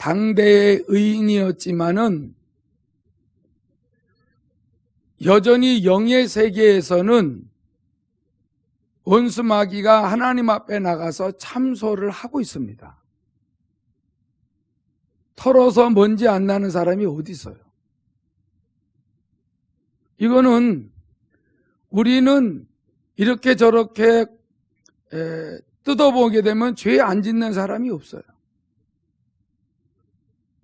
당대의 의인이었지만은 여전히 영의 세계에서는 원수 마귀가 하나님 앞에 나가서 참소를 하고 있습니다. 털어서 먼지 안 나는 사람이 어디 있어요? 이거는 우리는 이렇게 저렇게 뜯어보게 되면 죄 안 짓는 사람이 없어요.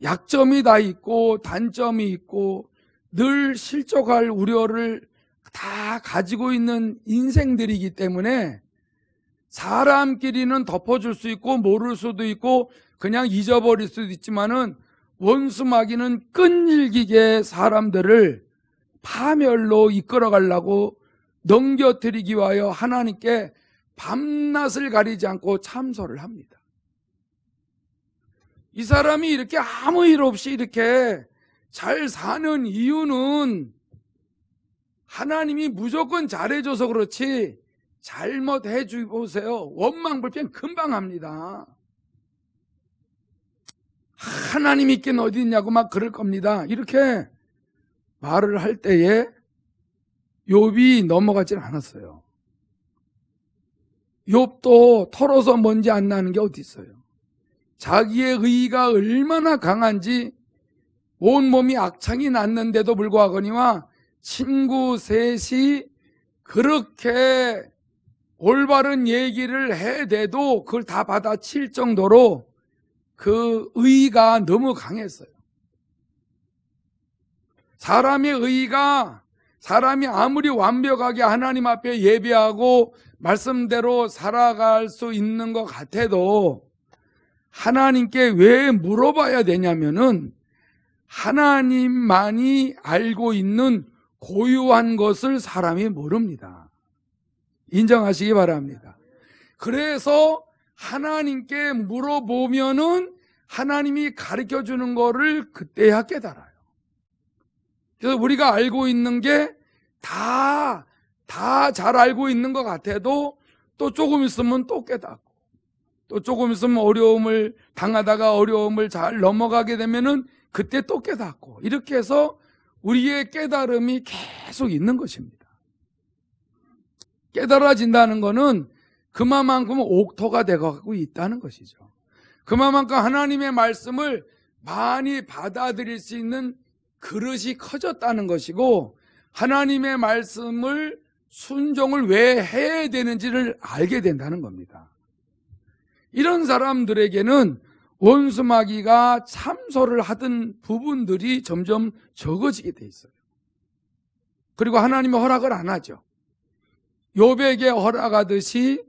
약점이 다 있고 단점이 있고 늘 실족할 우려를 다 가지고 있는 인생들이기 때문에 사람끼리는 덮어줄 수 있고 모를 수도 있고 그냥 잊어버릴 수도 있지만은 원수 마귀는 끈질기게 사람들을 파멸로 이끌어가려고 넘겨뜨리기 위하여 하나님께 밤낮을 가리지 않고 참소를 합니다. 이 사람이 이렇게 아무 일 없이 이렇게 잘 사는 이유는 하나님이 무조건 잘해줘서 그렇지 잘못해 주보세요. 원망불평 금방 합니다. 하나님 있긴 어디 있냐고 막 그럴 겁니다. 이렇게 말을 할 때에 욥이 넘어가질 않았어요. 욥도 털어서 먼지 안 나는 게 어디 있어요. 자기의 의의가 얼마나 강한지 온몸이 악창이 났는데도 불구하거니와 친구 셋이 그렇게 올바른 얘기를 해대도 그걸 다 받아칠 정도로 그 의의가 너무 강했어요. 사람의 의의가 사람이 아무리 완벽하게 하나님 앞에 예배하고 말씀대로 살아갈 수 있는 것 같아도 하나님께 왜 물어봐야 되냐면은 하나님만이 알고 있는 고유한 것을 사람이 모릅니다. 인정하시기 바랍니다. 그래서 하나님께 물어보면은 하나님이 가르쳐 주는 거를 그때야 깨달아요. 그래서 우리가 알고 있는 게 다 잘 알고 있는 것 같아도 또 조금 있으면 또 깨닫고 또 조금 있으면 어려움을 당하다가 어려움을 잘 넘어가게 되면은 그때 또 깨닫고 이렇게 해서 우리의 깨달음이 계속 있는 것입니다. 깨달아진다는 것은 그만큼 옥토가 되어가고 있다는 것이죠. 그만큼 하나님의 말씀을 많이 받아들일 수 있는 그릇이 커졌다는 것이고 하나님의 말씀을 순종을 왜 해야 되는지를 알게 된다는 겁니다. 이런 사람들에게는 원수 마귀가 참소를 하던 부분들이 점점 적어지게 돼 있어요. 그리고 하나님이 허락을 안 하죠. 욥에게 허락하듯이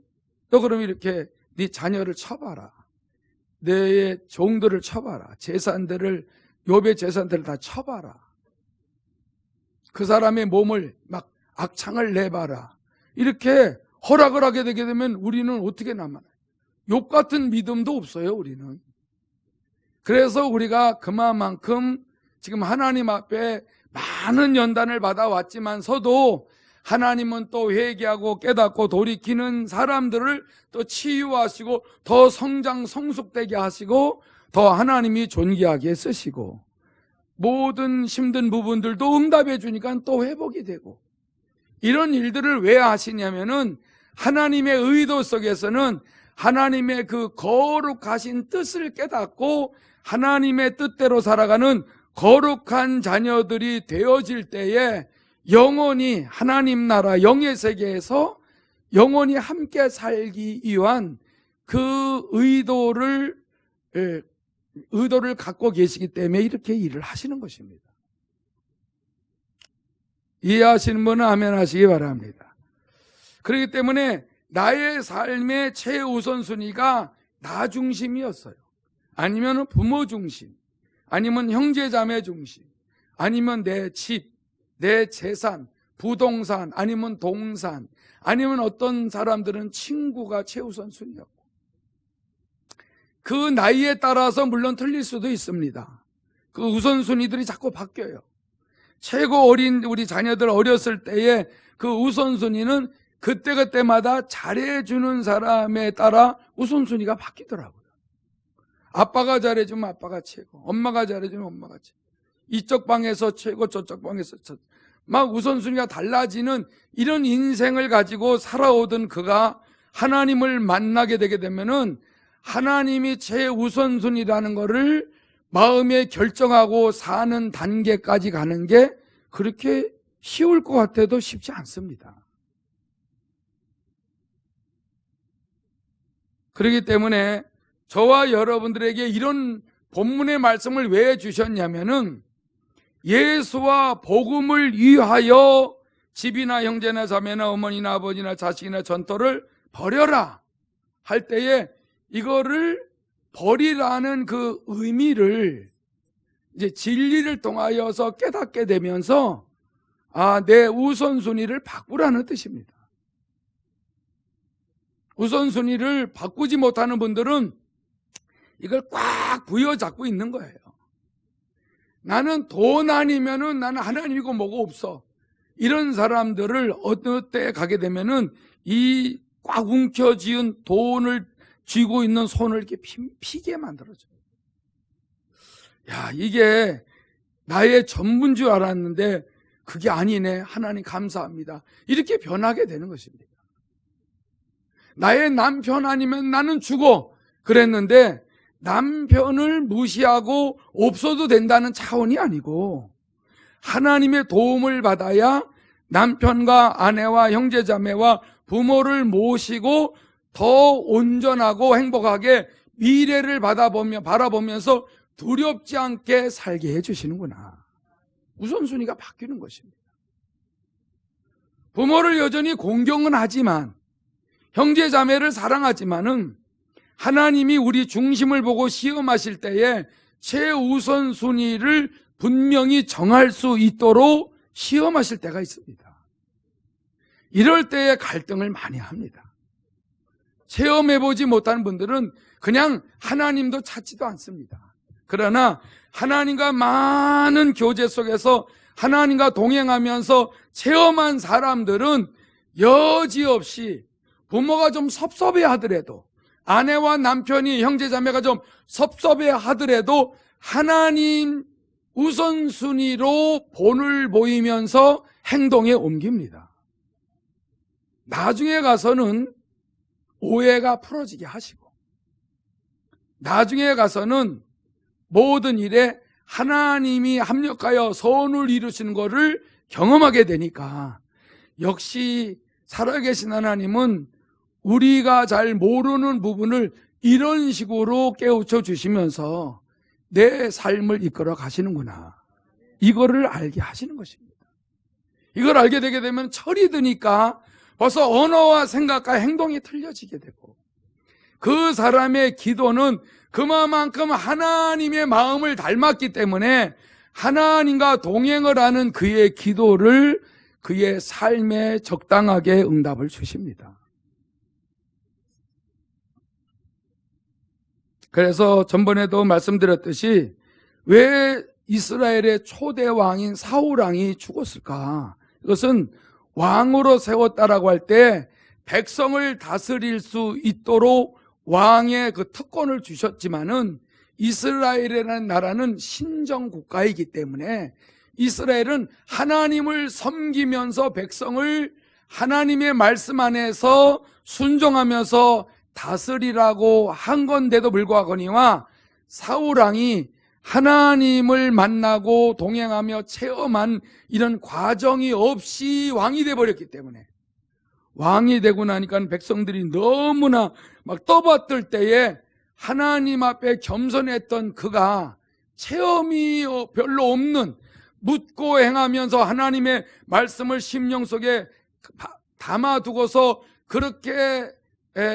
너 그럼 이렇게 네 자녀를 쳐봐라. 내 종들을 쳐봐라. 재산들을 욥의 재산들을 다 쳐봐라. 그 사람의 몸을 막 악창을 내봐라. 이렇게 허락을 하게 되게 되면 우리는 어떻게 남아요? 욥 같은 믿음도 없어요. 우리는. 그래서 우리가 그만큼 지금 하나님 앞에 많은 연단을 받아왔지만서도 하나님은 또 회개하고 깨닫고 돌이키는 사람들을 또 치유하시고 더 성장 성숙되게 하시고 더 하나님이 존귀하게 쓰시고 모든 힘든 부분들도 응답해 주니까 또 회복이 되고 이런 일들을 왜 하시냐면은 하나님의 의도 속에서는 하나님의 그 거룩하신 뜻을 깨닫고 하나님의 뜻대로 살아가는 거룩한 자녀들이 되어질 때에 영원히 하나님 나라 영의 세계에서 영원히 함께 살기 위한 그 의도를 갖고 계시기 때문에 이렇게 일을 하시는 것입니다. 이해하시는 분은 아멘 하시기 바랍니다. 그렇기 때문에 나의 삶의 최우선순위가 나 중심이었어요. 아니면 부모 중심, 아니면 형제자매 중심, 아니면 내 집, 내 재산, 부동산, 아니면 동산, 아니면 어떤 사람들은 친구가 최우선순위였고 그 나이에 따라서 물론 틀릴 수도 있습니다. 그 우선순위들이 자꾸 바뀌어요. 최고 어린 우리 자녀들 어렸을 때의 그 우선순위는 그때그때마다 잘해주는 사람에 따라 우선순위가 바뀌더라고요. 아빠가 잘해주면 아빠가 최고, 엄마가 잘해주면 엄마가 최고, 이쪽 방에서 최고, 저쪽 방에서 막 우선순위가 달라지는 이런 인생을 가지고 살아오던 그가 하나님을 만나게 되게 되면은 하나님이 최우선순위라는 것을 마음에 결정하고 사는 단계까지 가는 게 그렇게 쉬울 것 같아도 쉽지 않습니다. 그렇기 때문에 저와 여러분들에게 이런 본문의 말씀을 왜 주셨냐면은 예수와 복음을 위하여 집이나 형제나 자매나 어머니나 아버지나 자식이나 전토를 버려라 할 때에 이거를 버리라는 그 의미를 이제 진리를 통하여서 깨닫게 되면서 내 우선순위를 바꾸라는 뜻입니다. 우선순위를 바꾸지 못하는 분들은 이걸 꽉 부여잡고 있는 거예요. 나는 돈 아니면은 나는 하나님이고 뭐고 없어. 이런 사람들을 어느 때 가게 되면은 이 꽉 움켜쥐은 돈을 쥐고 있는 손을 이렇게 피게 만들어줘요. 야, 이게 나의 전부인 줄 알았는데 그게 아니네. 하나님 감사합니다. 이렇게 변하게 되는 것입니다. 나의 남편 아니면 나는 죽어 그랬는데 남편을 무시하고 없어도 된다는 차원이 아니고 하나님의 도움을 받아야 남편과 아내와 형제자매와 부모를 모시고 더 온전하고 행복하게 미래를 바라보면서 두렵지 않게 살게 해주시는구나. 우선순위가 바뀌는 것입니다. 부모를 여전히 공경은 하지만 형제자매를 사랑하지만은 하나님이 우리 중심을 보고 시험하실 때에 최우선순위를 분명히 정할 수 있도록 시험하실 때가 있습니다. 이럴 때에 갈등을 많이 합니다. 체험해보지 못한 분들은 그냥 하나님도 찾지도 않습니다. 그러나 하나님과 많은 교제 속에서 하나님과 동행하면서 체험한 사람들은 여지없이 부모가 좀 섭섭해 하더라도 아내와 남편이 형제자매가 좀 섭섭해 하더라도 하나님 우선순위로 본을 보이면서 행동에 옮깁니다. 나중에 가서는 오해가 풀어지게 하시고 나중에 가서는 모든 일에 하나님이 합력하여 선을 이루시는 것을 경험하게 되니까 역시 살아계신 하나님은 우리가 잘 모르는 부분을 이런 식으로 깨우쳐 주시면서 내 삶을 이끌어 가시는구나. 이거를 알게 하시는 것입니다. 이걸 알게 되게 되면 철이 드니까 벌써 언어와 생각과 행동이 틀려지게 되고 그 사람의 기도는 그만큼 하나님의 마음을 닮았기 때문에 하나님과 동행을 하는 그의 기도를 그의 삶에 적당하게 응답을 주십니다. 그래서 전번에도 말씀드렸듯이 왜 이스라엘의 초대 왕인 사울 왕이 죽었을까? 이것은 왕으로 세웠다라고 할 때 백성을 다스릴 수 있도록 왕의 그 특권을 주셨지만은 이스라엘이라는 나라는 신정 국가이기 때문에 이스라엘은 하나님을 섬기면서 백성을 하나님의 말씀 안에서 순종하면서 다스리라고 한 건데도 불구하거니와 사울 왕이 하나님을 만나고 동행하며 체험한 이런 과정이 없이 왕이 돼버렸기 때문에 왕이 되고 나니까 백성들이 너무나 막 떠받들 때에 하나님 앞에 겸손했던 그가 체험이 별로 없는 묻고 행하면서 하나님의 말씀을 심령 속에 담아두고서 그렇게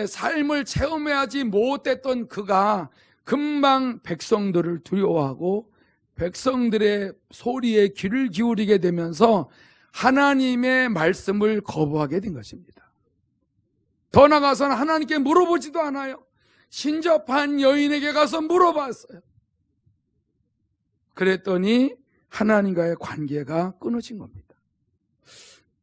삶을 체험해야지 못했던 그가 금방 백성들을 두려워하고 백성들의 소리에 귀를 기울이게 되면서 하나님의 말씀을 거부하게 된 것입니다. 더 나아가서는 하나님께 물어보지도 않아요. 신접한 여인에게 가서 물어봤어요. 그랬더니 하나님과의 관계가 끊어진 겁니다.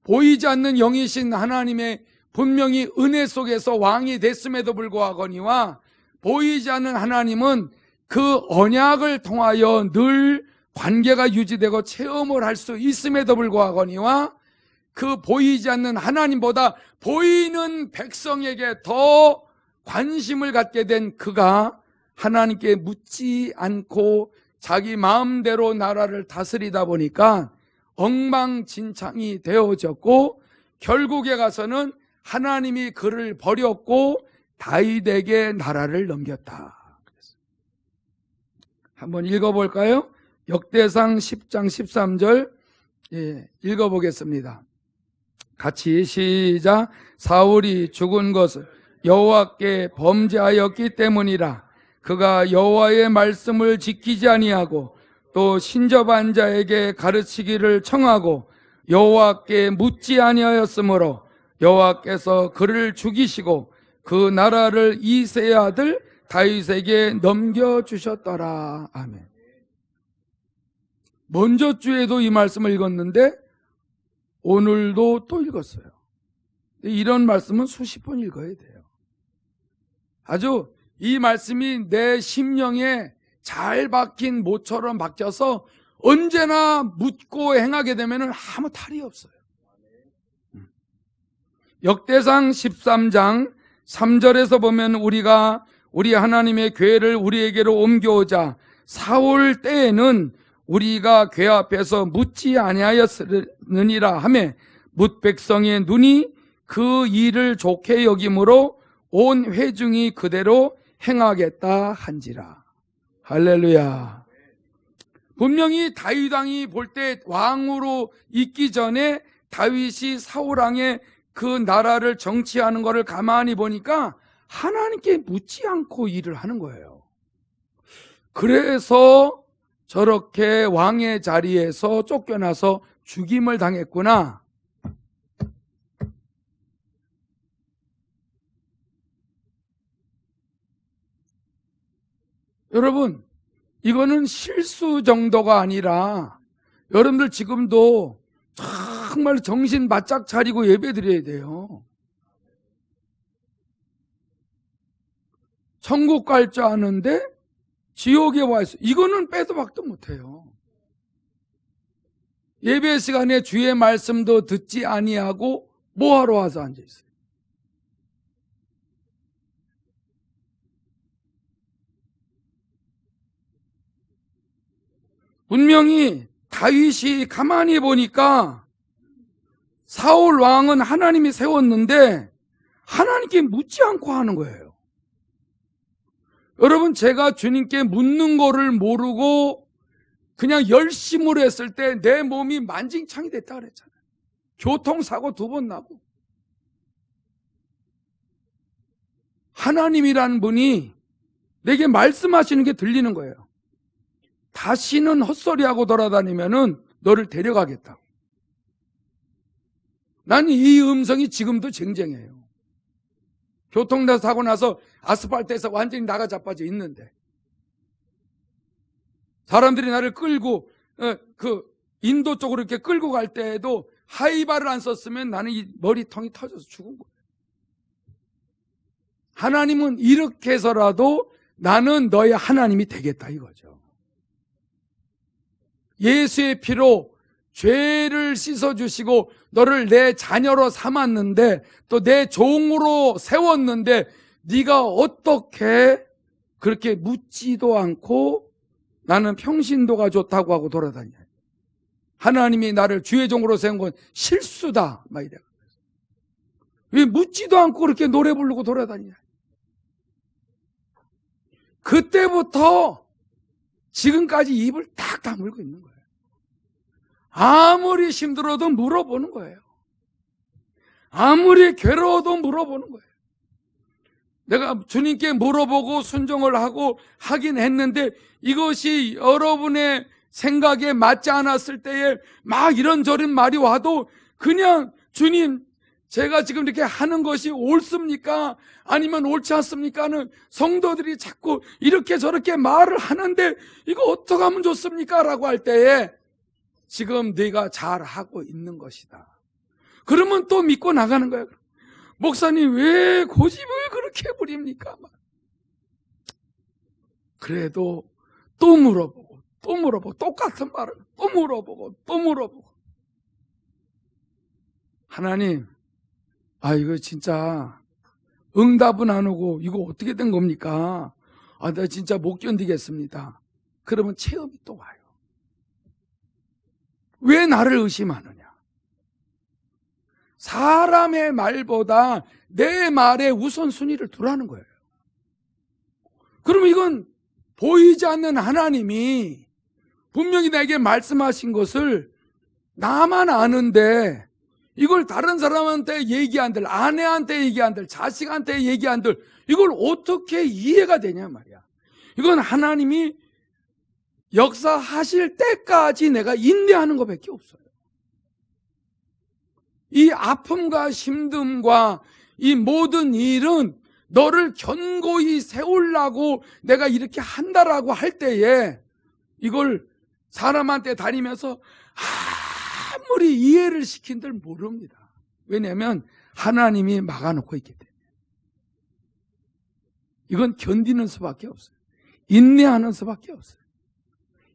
보이지 않는 영이신 하나님의 분명히 은혜 속에서 왕이 됐음에도 불구하거니와 보이지 않는 하나님은 그 언약을 통하여 늘 관계가 유지되고 체험을 할 수 있음에도 불구하거니와 그 보이지 않는 하나님보다 보이는 백성에게 더 관심을 갖게 된 그가 하나님께 묻지 않고 자기 마음대로 나라를 다스리다 보니까 엉망진창이 되어졌고 결국에 가서는 하나님이 그를 버렸고 다윗에게 나라를 넘겼다. 한번 읽어볼까요? 역대상 10장 13절 읽어보겠습니다. 같이 시작. 사울이 죽은 것은 여호와께 범죄하였기 때문이라. 그가 여호와의 말씀을 지키지 아니하고 또 신접한 자에게 가르치기를 청하고 여호와께 묻지 아니하였으므로 여호와께서 그를 죽이시고 그 나라를 이새의 아들 다윗에게 넘겨주셨더라. 아멘. 먼저 주에도 이 말씀을 읽었는데 오늘도 또 읽었어요. 이런 말씀은 수십 번 읽어야 돼요. 아주 이 말씀이 내 심령에 잘 박힌 못처럼 박혀서 언제나 묻고 행하게 되면 아무 탈이 없어요. 역대상 13장 3절에서 보면 우리 하나님의 궤를 우리에게로 옮겨오자 사울 때에는 우리가 궤 앞에서 묻지 아니하였느니라 하며 뭇 백성의 눈이 그 일을 좋게 여김으로 온 회중이 그대로 행하겠다 한지라. 할렐루야. 분명히 다윗 왕이 볼 때 왕으로 있기 전에 다윗이 사울 왕의 그 나라를 정치하는 것을 가만히 보니까 하나님께 묻지 않고 일을 하는 거예요. 그래서 저렇게 왕의 자리에서 쫓겨나서 죽임을 당했구나. 여러분, 이거는 실수 정도가 아니라 여러분들 지금도 정말 정신 바짝 차리고 예배 드려야 돼요. 천국 갈 줄 아는데 지옥에 와 있어. 이거는 빼도 박도 못해요. 예배 시간에 주의 말씀도 듣지 아니하고 뭐하러 와서 앉아 있어요? 분명히 다윗이 가만히 보니까 사울 왕은 하나님이 세웠는데 하나님께 묻지 않고 하는 거예요. 여러분, 제가 주님께 묻는 거를 모르고 그냥 열심으로 했을 때 내 몸이 만진창이 됐다 그랬잖아요. 교통사고 2번 나고. 하나님이라는 분이 내게 말씀하시는 게 들리는 거예요. 다시는 헛소리하고 돌아다니면은 너를 데려가겠다. 난 이 음성이 지금도 쟁쟁해요. 교통사고 나서 아스팔트에서 완전히 나가 자빠져 있는데 사람들이 나를 끌고 그 인도 쪽으로 이렇게 끌고 갈 때에도 하이바를 안 썼으면 나는 이 머리통이 터져서 죽은 거예요. 하나님은 이렇게 해서라도 나는 너의 하나님이 되겠다 이거죠. 예수의 피로 죄를 씻어주시고 너를 내 자녀로 삼았는데 또 내 종으로 세웠는데 네가 어떻게 그렇게 묻지도 않고 나는 평신도가 좋다고 하고 돌아다녀. 하나님이 나를 주의 종으로 세운 건 실수다 막 이래. 왜 묻지도 않고 그렇게 노래 부르고 돌아다니냐. 그때부터 지금까지 입을 딱 다물고 있는 거예요. 아무리 힘들어도 물어보는 거예요. 아무리 괴로워도 물어보는 거예요. 내가 주님께 물어보고 순종을 하고 하긴 했는데 이것이 여러분의 생각에 맞지 않았을 때에 막 이런저런 말이 와도 그냥 주님, 제가 지금 이렇게 하는 것이 옳습니까? 아니면 옳지 않습니까?는 성도들이 자꾸 이렇게 저렇게 말을 하는데 이거 어떻게 하면 좋습니까? 라고 할 때에 지금 네가 잘하고 있는 것이다. 그러면 또 믿고 나가는 거야. 목사님 왜 고집을 그렇게 부립니까? 그래도 또 물어보고 또 물어보고 똑같은 말을 또 물어보고 또 물어보고, 하나님, 이거 진짜 응답은 안 오고 이거 어떻게 된 겁니까? 나 진짜 못 견디겠습니다. 그러면 체험이 또 와요. 왜 나를 의심하느냐? 사람의 말보다 내 말에 우선순위를 두라는 거예요. 그러면 이건 보이지 않는 하나님이 분명히 나에게 말씀하신 것을 나만 아는데 이걸 다른 사람한테 얘기 안 들, 아내한테 얘기 안 들, 자식한테 얘기 안 들, 이걸 어떻게 이해가 되냐 말이야. 이건 하나님이 역사하실 때까지 내가 인내하는 것밖에 없어요. 이 아픔과 힘듦과 이 모든 일은 너를 견고히 세우려고 내가 이렇게 한다라고 할 때에 이걸 사람한테 다니면서 아무리 이해를 시킨들 모릅니다. 왜냐하면 하나님이 막아놓고 있기 때문에. 이건 견디는 수밖에 없어요. 인내하는 수밖에 없어요.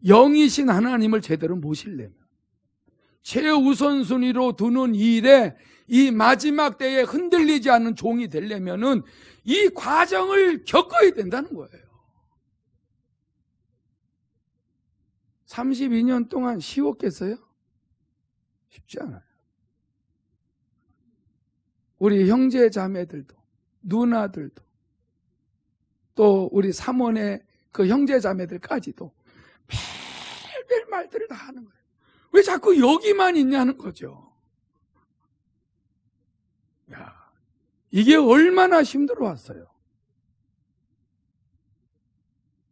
영이신 하나님을 제대로 모시려면, 최우선순위로 두는 일에 이 마지막 때에 흔들리지 않는 종이 되려면은 이 과정을 겪어야 된다는 거예요. 32년 동안 쉬웠겠어요? 쉽지 않아요. 우리 형제 자매들도, 누나들도, 또 우리 사모의 그 형제 자매들까지도 별별 말들을 다 하는 거예요. 왜 자꾸 여기만 있냐는 거죠. 야, 이게 얼마나 힘들어 왔어요.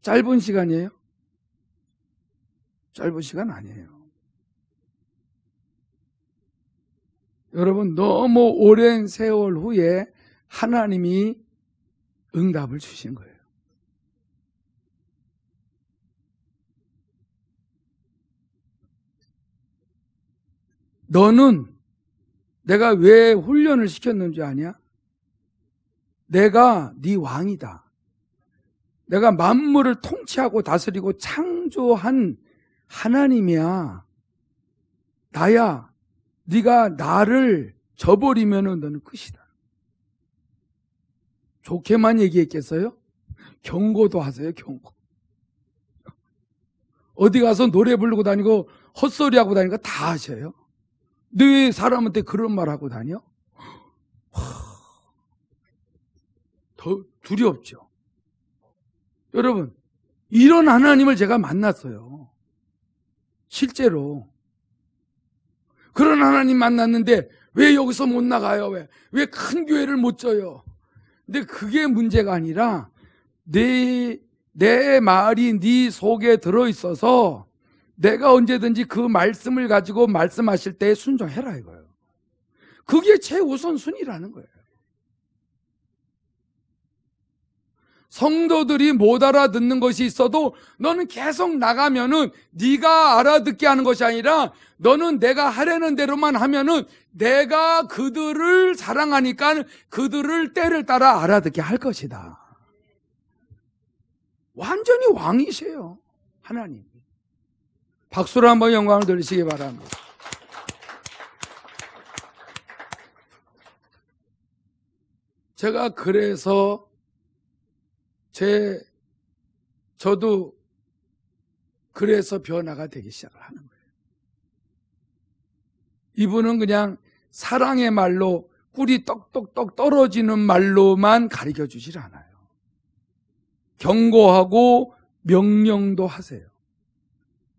짧은 시간이에요? 짧은 시간 아니에요. 여러분, 너무 오랜 세월 후에 하나님이 응답을 주신 거예요. 너는 내가 왜 훈련을 시켰는지 아냐? 내가 네 왕이다. 내가 만물을 통치하고 다스리고 창조한 하나님이야. 나야. 네가 나를 저버리면 너는 끝이다. 좋게만 얘기했겠어요? 경고도 하세요. 경고. 어디 가서 노래 부르고 다니고 헛소리하고 다니고 다 하셔요. 네 사람한테 그런 말 하고 다녀? 더 두렵죠. 여러분, 이런 하나님을 제가 만났어요. 실제로. 그런 하나님 만났는데 왜 여기서 못 나가요? 왜 큰 교회를 못 져요? 근데 그게 문제가 아니라 내 말이 네 속에 들어있어서 내가 언제든지 그 말씀을 가지고 말씀하실 때 순종해라 이거예요. 그게 최우선순위라는 거예요. 성도들이 못 알아듣는 것이 있어도 너는 계속 나가면은 네가 알아듣게 하는 것이 아니라 너는 내가 하려는 대로만 하면은 내가 그들을 사랑하니까 그들을 때를 따라 알아듣게 할 것이다. 완전히 왕이세요, 하나님. 박수로 한번 영광을 돌리시기 바랍니다. 제가 그래서 저도 그래서 변화가 되기 시작을 하는 거예요. 이분은 그냥 사랑의 말로 꿀이 떡떡떡 떨어지는 말로만 가르쳐 주질 않아요. 경고하고 명령도 하세요.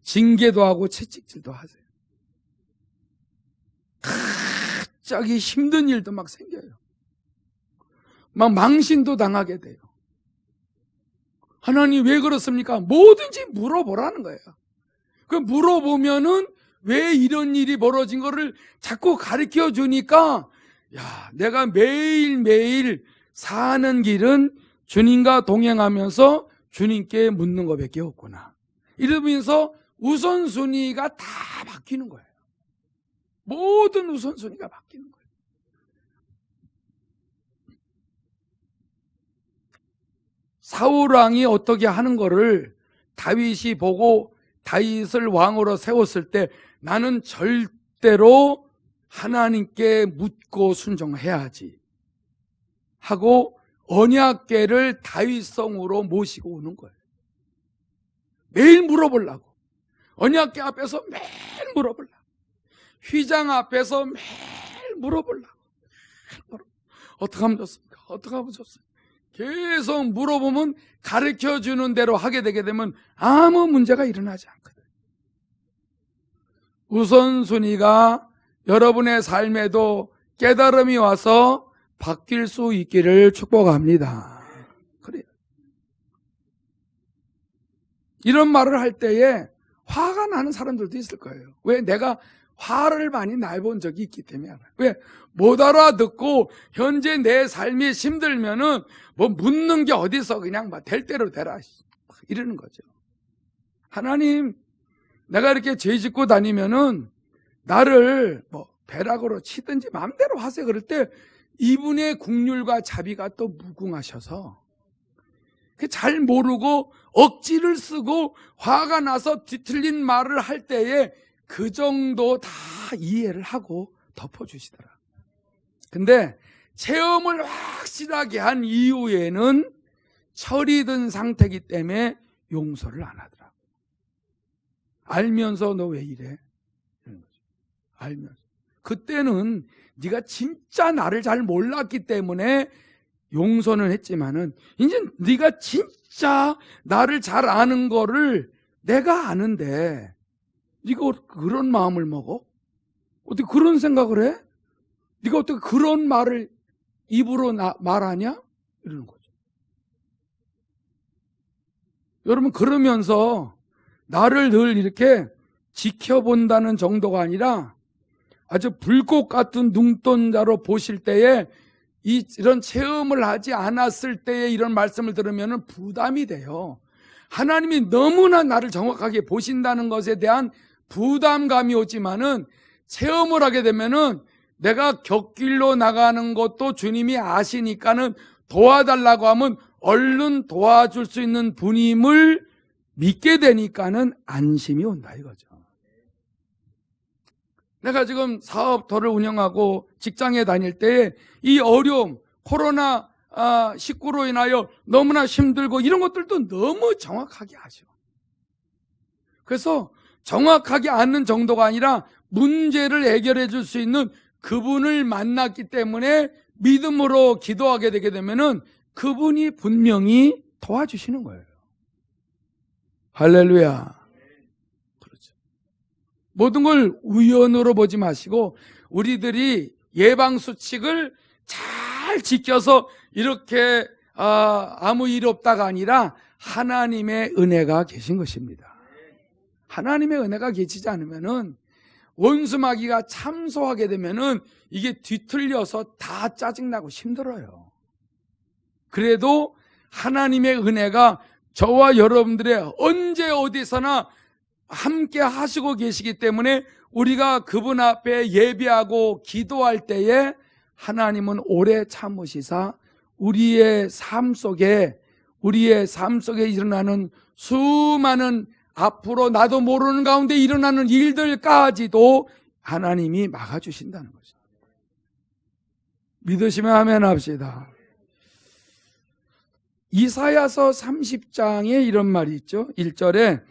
징계도 하고 채찍질도 하세요. 갑자기 힘든 일도 막 생겨요. 막 망신도 당하게 돼요. 하나님 왜 그렇습니까? 뭐든지 물어보라는 거예요. 그 물어보면은 왜 이런 일이 벌어진 거를 자꾸 가르쳐 주니까, 야, 내가 매일매일 사는 길은 주님과 동행하면서 주님께 묻는 것밖에 없구나. 이러면서 우선순위가 다 바뀌는 거예요. 모든 우선순위가 바뀌는 거예요. 사울 왕이 어떻게 하는 거를 다윗이 보고 다윗을 왕으로 세웠을 때 나는 절대로 하나님께 묻고 순종해야지 하고 언약궤를 다윗성으로 모시고 오는 거예요. 매일 물어보려고. 언약궤 앞에서 매일 물어보려고. 휘장 앞에서 매일 물어보려고. 어떻게 하면 좋습니까? 어떻게 하면 좋습니까? 계속 물어보면 가르쳐주는 대로 하게 되게 되면 아무 문제가 일어나지 않거든. 우선순위가 여러분의 삶에도 깨달음이 와서 바뀔 수 있기를 축복합니다. 그래요. 이런 말을 할 때에 화가 나는 사람들도 있을 거예요. 왜? 내가 화를 많이 내본 적이 있기 때문에 알아요. 왜? 못 알아듣고 현재 내 삶이 힘들면은 뭐 묻는 게 어디서 그냥 막 될 대로 되라 이러는 거죠. 하나님, 내가 이렇게 죄 짓고 다니면은 나를 뭐 배락으로 치든지 마음대로 하세요. 그럴 때 이분의 국률과 자비가 또 무궁하셔서 잘 모르고 억지를 쓰고 화가 나서 뒤틀린 말을 할 때에 그 정도 다 이해를 하고 덮어주시더라. 근데 체험을 확실하게 한 이후에는 철이 든 상태이기 때문에 용서를 안 하더라고. 알면서 너 왜 이래? 이런 거죠. 알면서. 그때는 네가 진짜 나를 잘 몰랐기 때문에 용서는 했지만은 이제 네가 진짜 나를 잘 아는 거를 내가 아는데 네가 그런 마음을 먹어? 어떻게 그런 생각을 해? 네가 어떻게 그런 말을 입으로 말하냐? 이러는 거죠. 여러분, 그러면서 나를 늘 이렇게 지켜본다는 정도가 아니라 아주 불꽃 같은 눈동자로 보실 때에 이런 체험을 하지 않았을 때에 이런 말씀을 들으면 부담이 돼요. 하나님이 너무나 나를 정확하게 보신다는 것에 대한 부담감이 오지만은 체험을 하게 되면은 내가 곁길로 나가는 것도 주님이 아시니까는 도와달라고 하면 얼른 도와줄 수 있는 분임을 믿게 되니까는 안심이 온다 이거죠. 내가 지금 사업터를 운영하고 직장에 다닐 때 이 어려움, 코로나 19로 인하여 너무나 힘들고 이런 것들도 너무 정확하게 아셔. 그래서 정확하게 아는 정도가 아니라 문제를 해결해 줄 수 있는 그분을 만났기 때문에 믿음으로 기도하게 되게 되면은 그분이 분명히 도와주시는 거예요. 할렐루야. 그렇죠. 모든 걸 우연으로 보지 마시고 우리들이 예방수칙을 잘 지켜서 이렇게 아무 일 없다가 아니라 하나님의 은혜가 계신 것입니다. 하나님의 은혜가 계시지 않으면은 원수마귀가 참소하게 되면은 이게 뒤틀려서 다 짜증나고 힘들어요. 그래도 하나님의 은혜가 저와 여러분들의 언제 어디서나 함께 하시고 계시기 때문에 우리가 그분 앞에 예배하고 기도할 때에 하나님은 오래 참으시사 우리의 삶 속에 일어나는 수많은 앞으로 나도 모르는 가운데 일어나는 일들까지도 하나님이 막아주신다는 거죠. 믿으시면 아멘 합시다. 이사야서 30장에 이런 말이 있죠. 1절에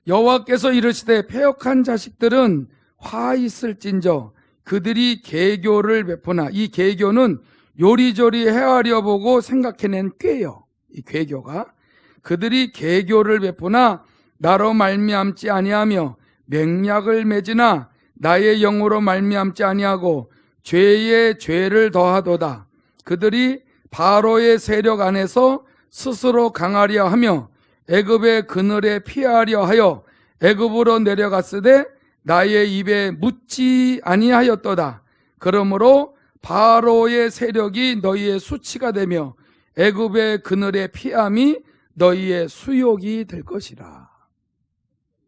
여호와께서 이르시되 패역한 자식들은 화 있을진저 그들이 계교를 베푸나, 이 계교는 요리조리 헤아려 보고 생각해낸 꾀요. 이 계교가 그들이 계교를 베푸나 나로 말미암지 아니하며 맹약을 맺으나 나의 영으로 말미암지 아니하고 죄에 죄를 더하도다. 그들이 바로의 세력 안에서 스스로 강하려 하며 애굽의 그늘에 피하려 하여 애굽으로 내려갔으되 나의 입에 묻지 아니하였도다. 그러므로 바로의 세력이 너희의 수치가 되며 애굽의 그늘에 피함이 너희의 수욕이 될 것이라.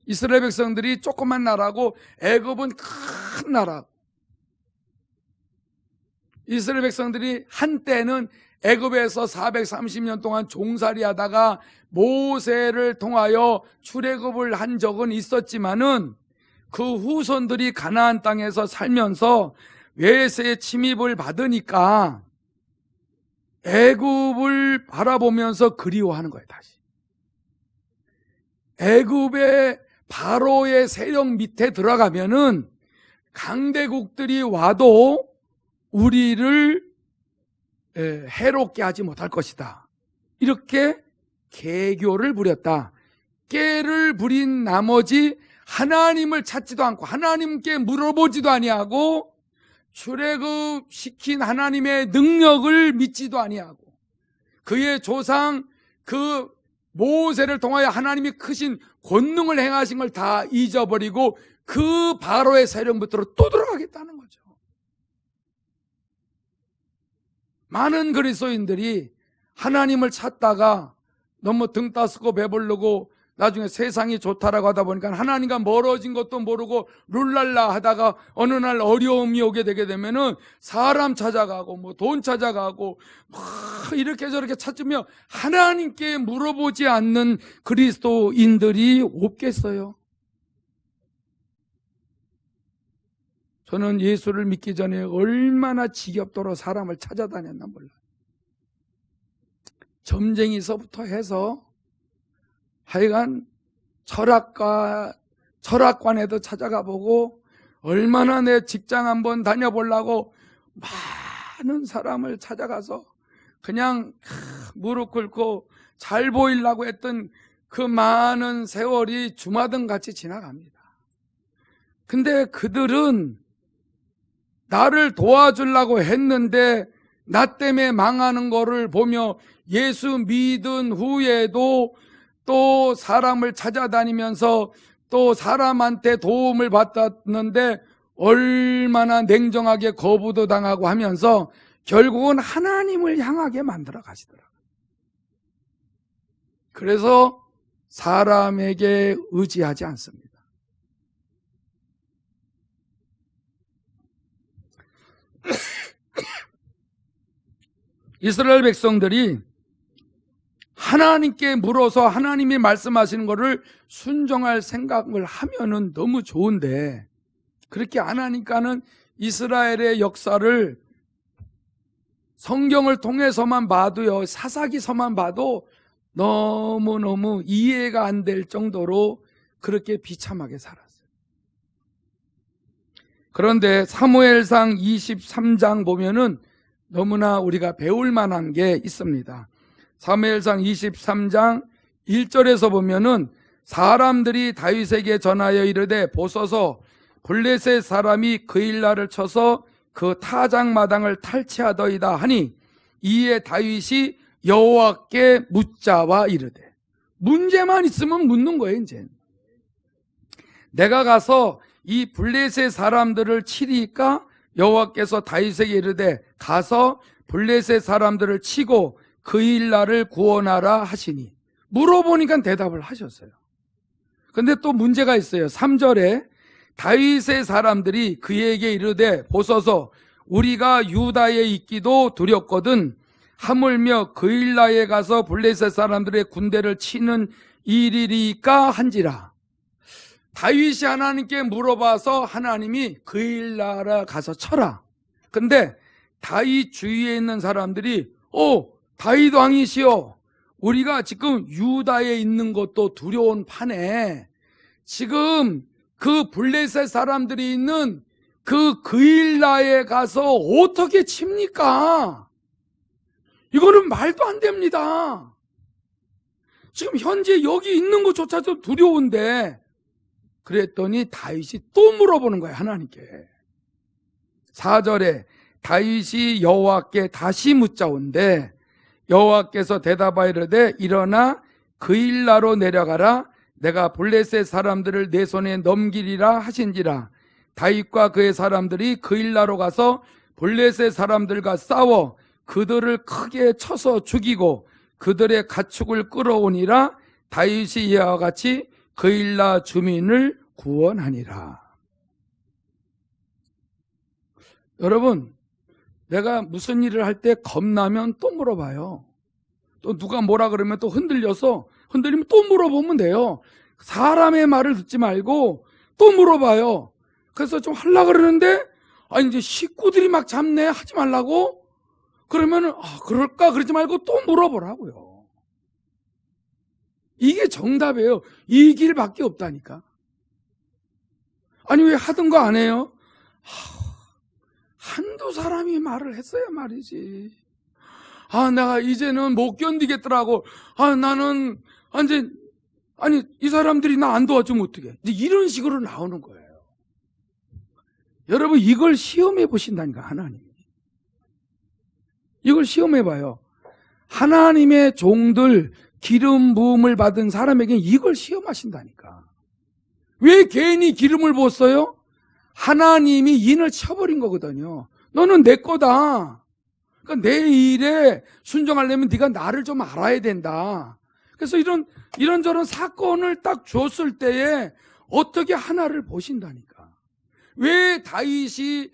이스라엘 백성들이 조그만 나라고 애굽은 큰 나라. 이스라엘 백성들이 한때는 애굽에서 430년 동안 종살이 하다가 모세를 통하여 출애굽을 한 적은 있었지만은 그 후손들이 가나안 땅에서 살면서 외세의 침입을 받으니까 애굽을 바라보면서 그리워하는 거예요. 다시 애굽의 바로의 세력 밑에 들어가면은 강대국들이 와도 우리를 해롭게 하지 못할 것이다. 이렇게 계교를 부렸다. 깨를 부린 나머지 하나님을 찾지도 않고 하나님께 물어보지도 아니하고 출애굽시킨 하나님의 능력을 믿지도 아니하고 그의 조상 그 모세를 통하여 하나님이 크신 권능을 행하신 걸 다 잊어버리고 그 바로의 세력 밑으로 또 들어가겠다는 거죠. 많은 그리스도인들이 하나님을 찾다가 너무 등 따스고 배부르고 나중에 세상이 좋다라고 하다 보니까 하나님과 멀어진 것도 모르고 룰랄라 하다가 어느 날 어려움이 오게 되게 되면은 사람 찾아가고 뭐 돈 찾아가고 막 이렇게 저렇게 찾으며 하나님께 물어보지 않는 그리스도인들이 없겠어요? 저는 예수를 믿기 전에 얼마나 지겹도록 사람을 찾아다녔나 몰라요. 점쟁이서부터 해서 하여간 철학관에도 찾아가 보고 얼마나 내 직장 한번 다녀보려고 많은 사람을 찾아가서 그냥 무릎 꿇고 잘 보이려고 했던 그 많은 세월이 주마등 같이 지나갑니다. 근데 그들은 나를 도와주려고 했는데 나 때문에 망하는 거를 보며 예수 믿은 후에도 또 사람을 찾아다니면서 또 사람한테 도움을 받았는데 얼마나 냉정하게 거부도 당하고 하면서 결국은 하나님을 향하게 만들어 가시더라고요. 그래서 사람에게 의지하지 않습니다. 이스라엘 백성들이 하나님께 물어서 하나님이 말씀하시는 것을 순종할 생각을 하면은 너무 좋은데 그렇게 안 하니까는 이스라엘의 역사를 성경을 통해서만 봐도요, 사사기서만 봐도 너무너무 이해가 안 될 정도로 그렇게 비참하게 살았어요. 그런데 사무엘상 23장 보면은 너무나 우리가 배울 만한 게 있습니다. 사무엘상 23장 1절에서 보면은 사람들이 다윗에게 전하여 이르되 보소서 블레셋 사람이 그일라를 쳐서 그 타작마당을 탈취하더이다 하니 이에 다윗이 여호와께 묻자와 이르되 문제만 있으면 묻는 거예요. 이제 내가 가서 이 블레셋 사람들을 치리까 여호와께서 다윗에게 이르되 가서 블레셋 사람들을 치고 그일라를 구원하라 하시니 물어보니까 대답을 하셨어요. 근데 또 문제가 있어요. 3절에 다윗의 사람들이 그에게 이르되 보소서 우리가 유다에 있기도 두렵거든 하물며 그일라에 가서 블레셋 사람들의 군대를 치는 일이리까 한지라. 다윗이 하나님께 물어봐서 하나님이 그일라에 가서 쳐라. 근데 다윗 주위에 있는 사람들이 다윗 왕이시여 우리가 지금 유다에 있는 것도 두려운 판에 지금 그 블레셋 사람들이 있는 그 그일라에 가서 어떻게 칩니까? 이거는 말도 안 됩니다. 지금 현재 여기 있는 것조차도 두려운데 그랬더니 다윗이 또 물어보는 거예요. 하나님께 4절에 다윗이 여호와께 다시 묻자온데 여호와께서 대답하여 이르되 일어나 그일라로 내려가라 내가 블레셋 사람들을 내 손에 넘기리라 하신지라. 다윗과 그의 사람들이 그일라로 가서 블레셋 사람들과 싸워 그들을 크게 쳐서 죽이고 그들의 가축을 끌어오니라. 다윗이 이와 같이 그일라 주민을 구원하니라. 여러분, 내가 무슨 일을 할 때 겁나면 또 물어봐요. 또 누가 뭐라 그러면 또 흔들리면 또 물어보면 돼요. 사람의 말을 듣지 말고 또 물어봐요. 그래서 좀 하려고 그러는데 이제 식구들이 막 잡네, 하지 말라고? 그러면은 그럴까? 그러지 말고 또 물어보라고요. 이게 정답이에요. 이 길밖에 없다니까. 아니 왜 하던 거 안 해요? 한두 사람이 말을 했어야 말이지. 내가 이제는 못 견디겠더라고. 나는 이제 이 사람들이 나 안 도와주면 어떡해? 이제 이런 식으로 나오는 거예요. 여러분 이걸 시험해 보신다니까, 하나님이. 이걸 시험해 봐요. 하나님의 종들, 기름 부음을 받은 사람에게 이걸 시험하신다니까. 왜 괜히 기름을 부었어요? 하나님이 인을 쳐버린 거거든요. 너는 내 거다. 그러니까 내 일에 순종하려면 네가 나를 좀 알아야 된다. 그래서 이런저런 사건을 딱 줬을 때에 어떻게 하나를 보신다니까. 왜 다윗이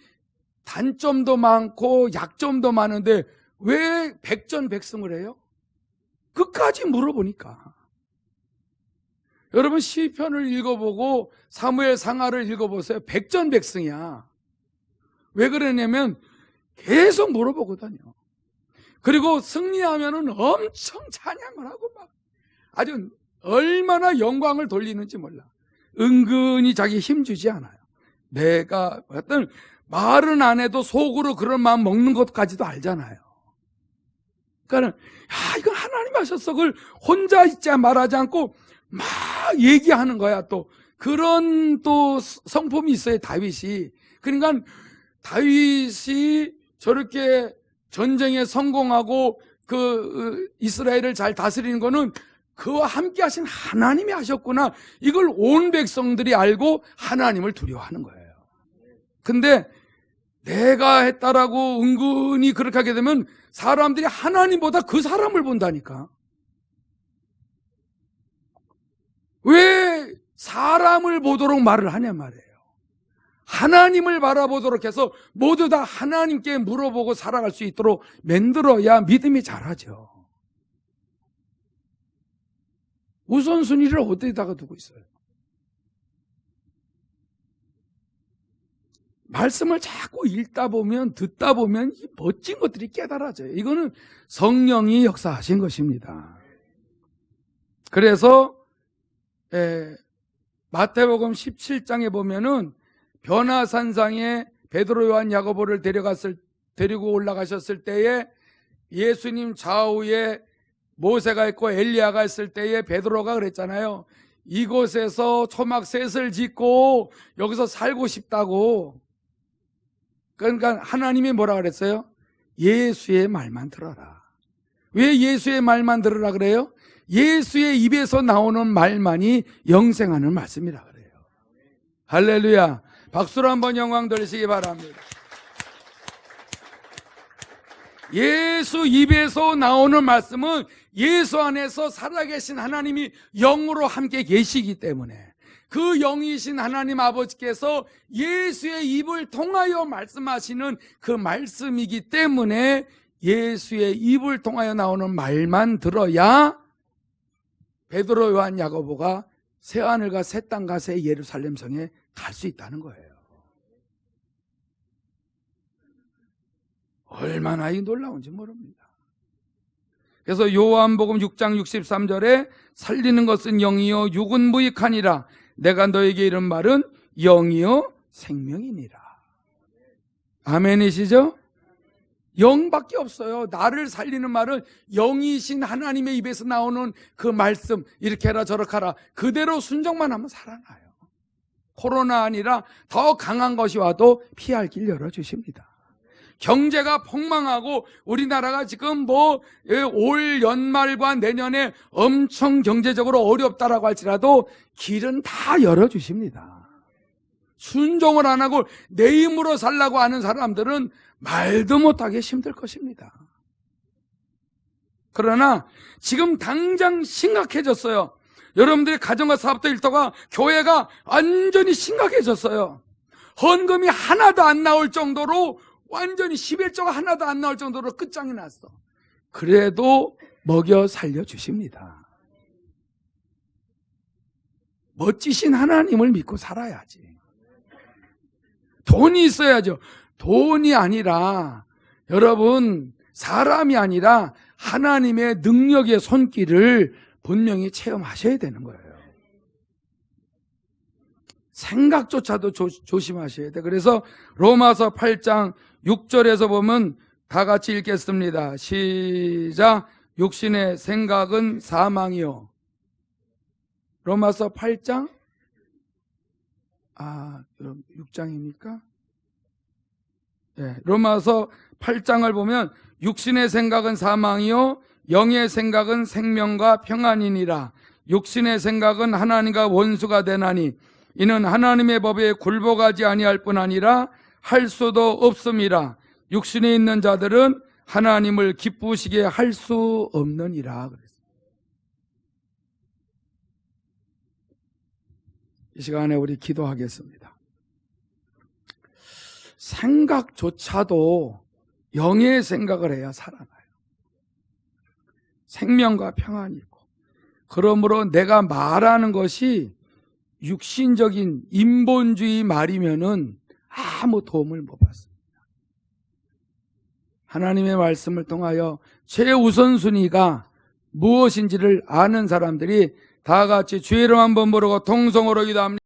단점도 많고 약점도 많은데 왜 백전백승을 해요? 끝까지 물어보니까. 여러분 시편을 읽어보고 사무엘 상하를 읽어보세요. 백전백승이야. 왜 그러냐면 계속 물어보거든요. 그리고 승리하면은 엄청 찬양을 하고 막 아주 얼마나 영광을 돌리는지 몰라. 은근히 자기 힘주지 않아요. 내가 어떤 말은 안 해도 속으로 그런 마음 먹는 것까지도 알잖아요. 그러니까 이건 하나님 하셨어. 그걸 혼자 있자 말하지 않고 막 얘기하는 거야. 또 그런 또 성품이 있어요, 다윗이. 그러니까 다윗이 저렇게 전쟁에 성공하고 이스라엘을 잘 다스리는 거는 그와 함께 하신 하나님이 하셨구나. 이걸 온 백성들이 알고 하나님을 두려워하는 거예요. 근데 내가 했다라고 은근히 그렇게 하게 되면 사람들이 하나님보다 그 사람을 본다니까. 왜 사람을 보도록 말을 하냐 말이에요. 하나님을 바라보도록 해서 모두 다 하나님께 물어보고 살아갈 수 있도록 만들어야 믿음이 자라죠. 우선순위를 어디다가 두고 있어요? 말씀을 자꾸 읽다 보면 듣다 보면 이 멋진 것들이 깨달아져요. 이거는 성령이 역사하신 것입니다. 그래서 마태복음 17장에 보면은 변화산상에 베드로, 요한, 야고보를 데리고 올라가셨을 때에 예수님 좌우에 모세가 있고 엘리야가 있을 때에 베드로가 그랬잖아요. 이곳에서 초막셋을 짓고 여기서 살고 싶다고. 그러니까 하나님이 뭐라 그랬어요? 예수의 말만 들어라. 왜 예수의 말만 들으라 그래요? 예수의 입에서 나오는 말만이 영생하는 말씀이라 그래요. 할렐루야. 박수로 한번 영광 돌리시기 바랍니다. 예수 입에서 나오는 말씀은 예수 안에서 살아계신 하나님이 영으로 함께 계시기 때문에 그 영이신 하나님 아버지께서 예수의 입을 통하여 말씀하시는 그 말씀이기 때문에 예수의 입을 통하여 나오는 말만 들어야 베드로, 요한, 야고보가 새하늘과 새 땅과 새 예루살렘 성에 갈 수 있다는 거예요. 얼마나 이 놀라운지 모릅니다. 그래서 요한복음 6장 63절에 살리는 것은 영이요 육은 무익하니라. 내가 너에게 이런 말은 영이요 생명이니라. 아멘이시죠? 영밖에 없어요. 나를 살리는 말은 영이신 하나님의 입에서 나오는 그 말씀, 이렇게 해라 저렇게 하라, 그대로 순종만 하면 살아나요. 코로나 아니라 더 강한 것이 와도 피할 길 열어주십니다. 경제가 폭망하고 우리나라가 지금 올 연말과 내년에 엄청 경제적으로 어렵다라고 할지라도 길은 다 열어주십니다. 순종을 안 하고 내 힘으로 살라고 하는 사람들은 말도 못하게 힘들 것입니다. 그러나 지금 당장 심각해졌어요. 여러분들의 가정과 사업도 일터가, 교회가 완전히 심각해졌어요. 헌금이 하나도 안 나올 정도로 완전히 11조가 하나도 안 나올 정도로 끝장이 났어. 그래도 먹여 살려주십니다. 멋지신 하나님을 믿고 살아야지. 돈이 있어야죠. 돈이 아니라, 여러분, 사람이 아니라 하나님의 능력의 손길을 분명히 체험하셔야 되는 거예요. 생각조차도 조심하셔야 돼. 그래서 로마서 8장 6절에서 보면 다 같이 읽겠습니다. 시작. 육신의 생각은 사망이요. 로마서 8장 6장입니까? 네, 로마서 8장을 보면 육신의 생각은 사망이요 영의 생각은 생명과 평안이니라. 육신의 생각은 하나님과 원수가 되나니 이는 하나님의 법에 굴복하지 아니할 뿐 아니라 할 수도 없음이라. 육신에 있는 자들은 하나님을 기쁘시게 할 수 없느니라. 이 시간에 우리 기도하겠습니다. 생각조차도 영의 생각을 해야 살아나요. 생명과 평안이 있고. 그러므로 내가 말하는 것이 육신적인 인본주의 말이면은 아무 도움을 못 받습니다. 하나님의 말씀을 통하여 최우선순위가 무엇인지를 아는 사람들이 다 같이 주의 이름 한번 부르고 통성으로 기도합니다.